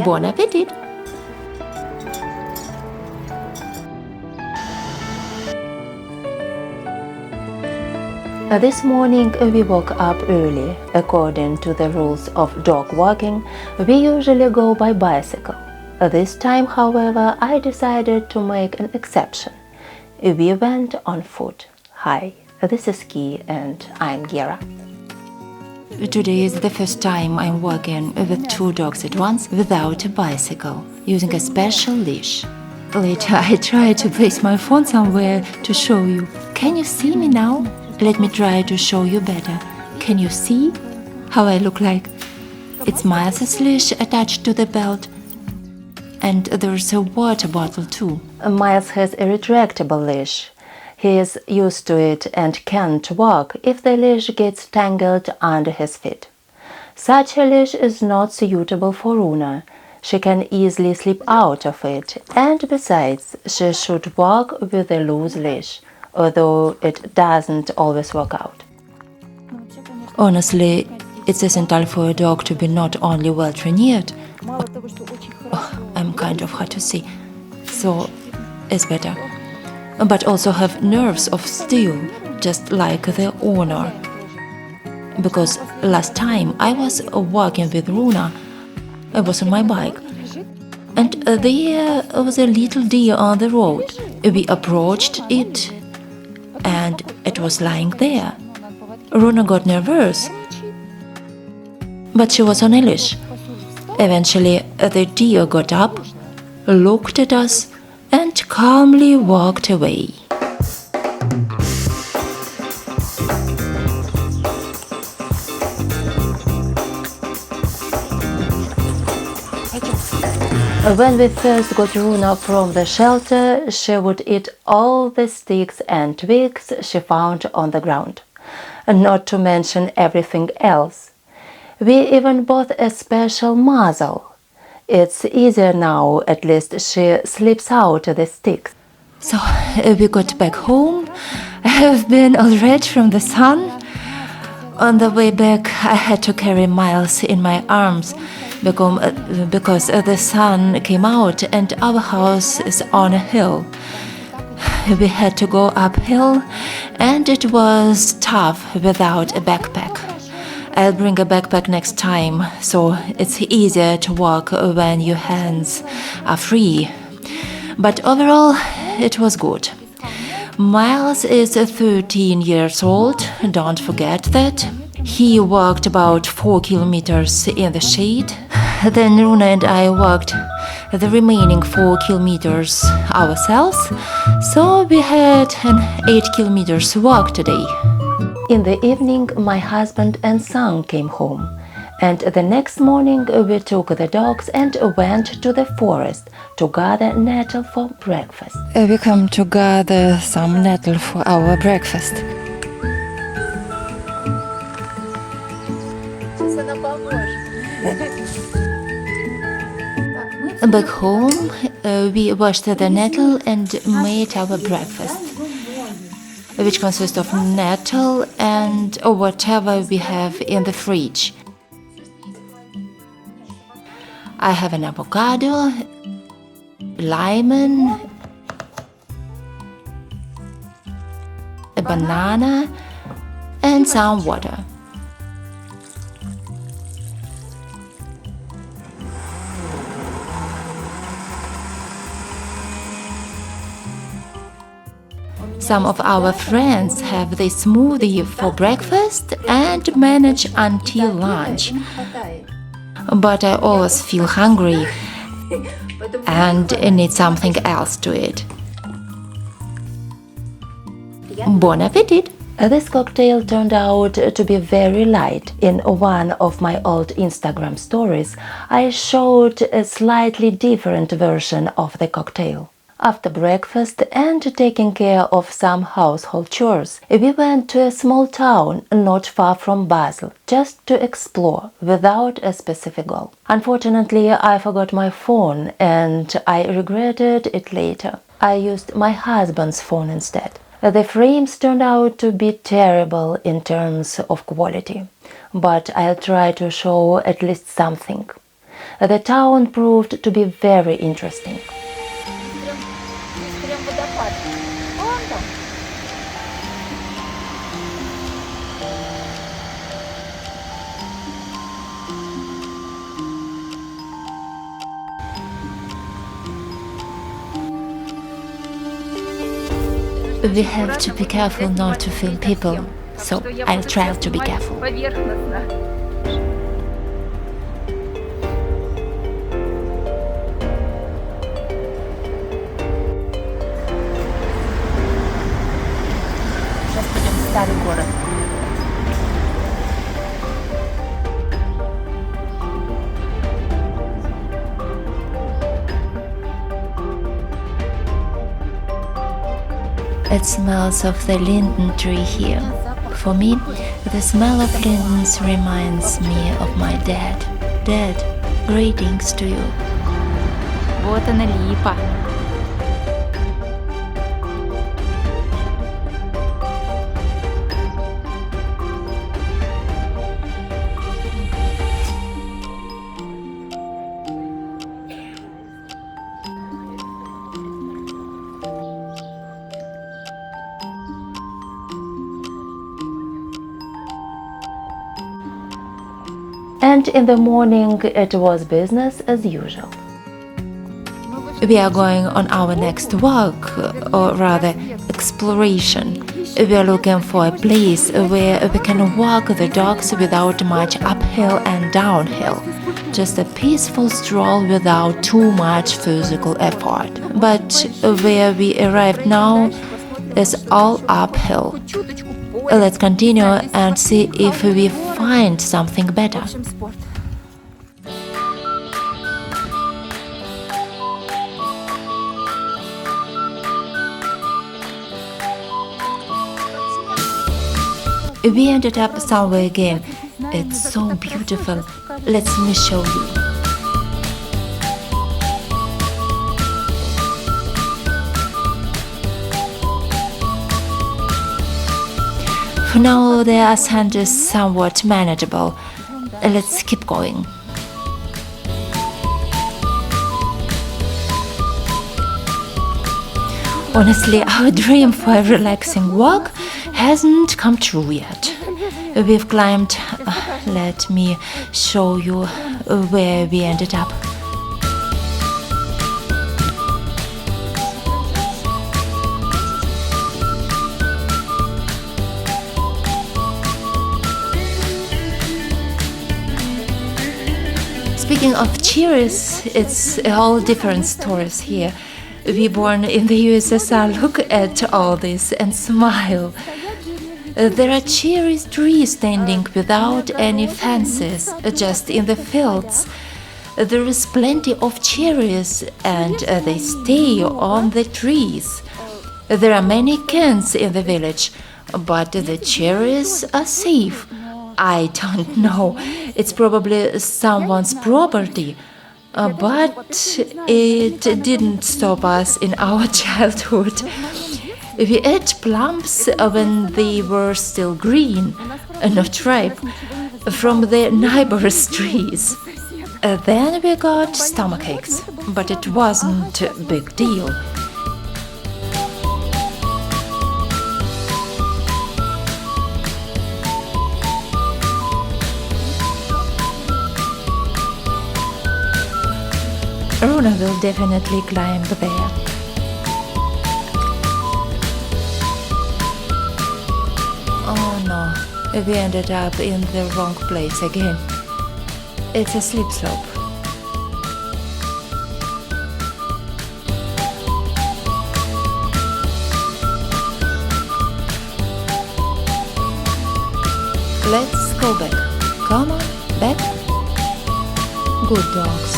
Bon appetit! This morning we woke up early. According to the rules of dog walking, we usually go by bicycle. This time, however, I decided to make an exception. We went on foot. Hi, this is Key and I'm Gera. Today is the first time I'm walking with two dogs at once without a bicycle, using a special leash. Later I try to place my phone somewhere to show you. Can you see me now? Let me try to show you better. Can you see how I look like? It's Miles' leash attached to the belt. And there's a water bottle too. Miles has a retractable leash. He is used to it and can't walk if the leash gets tangled under his feet. Such a leash is not suitable for Runa. She can easily slip out of it, and besides, she should walk with a loose leash, although it doesn't always work out. Honestly, it's essential for a dog to be not only well-trained, I'm kind of hard to see, so it's better, but also have nerves of steel, just like the owner. Because last time I was walking with Runa, I was on my bike, and there was a little deer on the road. We approached it, and it was lying there. Runa got nervous, but she was on a leash. Eventually, the deer got up, looked at us, and calmly walked away. When we first got Runa from the shelter, she would eat all the sticks and twigs she found on the ground, not to mention everything else. We even bought a special muzzle. It's easier now, at least she slips out the sticks. So we got back home. I have been all red from the sun. On the way back, I had to carry Miles in my arms because the sun came out and our house is on a hill. We had to go uphill, and it was tough without a backpack. I'll bring a backpack next time, so it's easier to walk when your hands are free. But overall, it was good. Miles is 13 years old, don't forget that. He walked about 4 kilometers in the shade. Then Runa and I walked the remaining 4 kilometers ourselves, so we had an 8 kilometers walk today. In the evening, my husband and son came home, and the next morning we took the dogs and went to the forest to gather nettle for breakfast. We come to gather some nettle for our breakfast. Back home, we washed the nettle and made our breakfast, which consists of nettle and whatever we have in the fridge. I have an avocado, lemon, a banana, and some water. Some of our friends have this smoothie for breakfast and manage until lunch. But I always feel hungry and need something else to eat. Bon appetit! This cocktail turned out to be very light. In one of my old Instagram stories, I showed a slightly different version of the cocktail. After breakfast and taking care of some household chores, we went to a small town not far from Basel, just to explore, without a specific goal. Unfortunately, I forgot my phone and I regretted it later. I used my husband's phone instead. The frames turned out to be terrible in terms of quality, but I'll try to show at least something. The town proved to be very interesting. We have to be careful not to film people, so I'll try to be careful. Сейчас пойдем в старый город. It smells of the linden tree here. For me, the smell of lindens reminds me of my dad. Dad, greetings to you. Вот она липа. And in the morning it was business as usual. We are going on our next walk, or rather exploration. We are looking for a place where we can walk the dogs without much uphill and downhill. Just a peaceful stroll without too much physical effort. But where we arrived now is all uphill. Let's continue and see if we find something better. We ended up somewhere again. It's so beautiful. Let me show you. For now, the ascent is somewhat manageable. Let's keep going. Honestly, our dream for a relaxing walk hasn't come true yet. We've climbed. Let me show you where we ended up. Speaking of cherries, it's a whole different stories here. We born in the USSR, look at all this and smile. There are cherry trees standing without any fences, just in the fields. There is plenty of cherries and they stay on the trees. There are many cans in the village, but the cherries are safe. I don't know, it's probably someone's property. But it didn't stop us in our childhood. We ate plums when they were still green, not ripe, from the neighbors' trees. Then we got stomachaches, but it wasn't a big deal. Runa will definitely climb there. Oh no, we ended up in the wrong place again. It's a slip slope. Let's go back. Come on, back. Good dogs.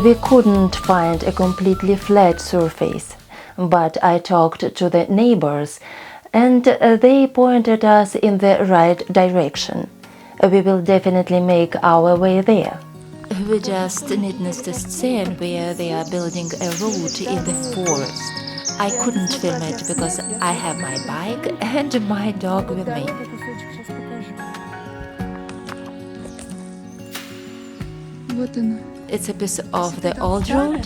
We couldn't find a completely flat surface, but I talked to the neighbors and they pointed us in the right direction. We will definitely make our way there. We just witnessed a scene where they are building a road in the forest. I couldn't film it because I have my bike and my dog with me. It's a piece of the old road,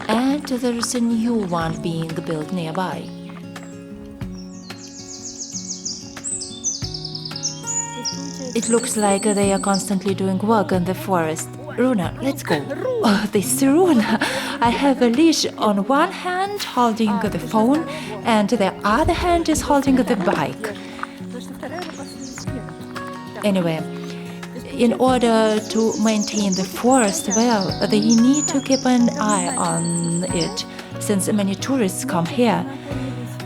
and there's a new one being built nearby. It looks like they are constantly doing work in the forest. Runa, let's go. Oh, this Runa. I have a leash on one hand holding the phone, and the other hand is holding the bike. Anyway, in order to maintain the forest well, they need to keep an eye on it, since many tourists come here.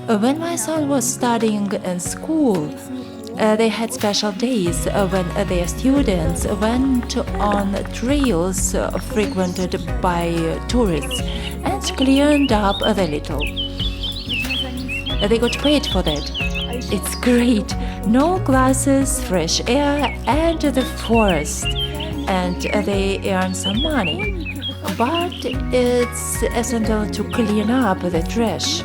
When my son was studying in school, they had special days when their students went on trails frequented by tourists and cleaned up a little. They got paid for that. It's great. No glasses, fresh air, and the forest. And they earn some money. But it's essential to clean up the trash.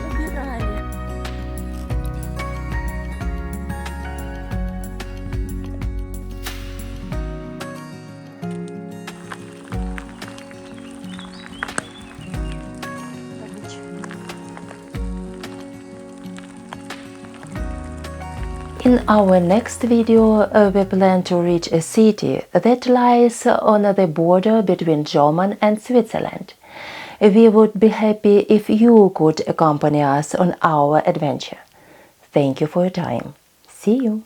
In our next video, we plan to reach a city that lies on the border between Germany and Switzerland. We would be happy if you could accompany us on our adventure. Thank you for your time. See you!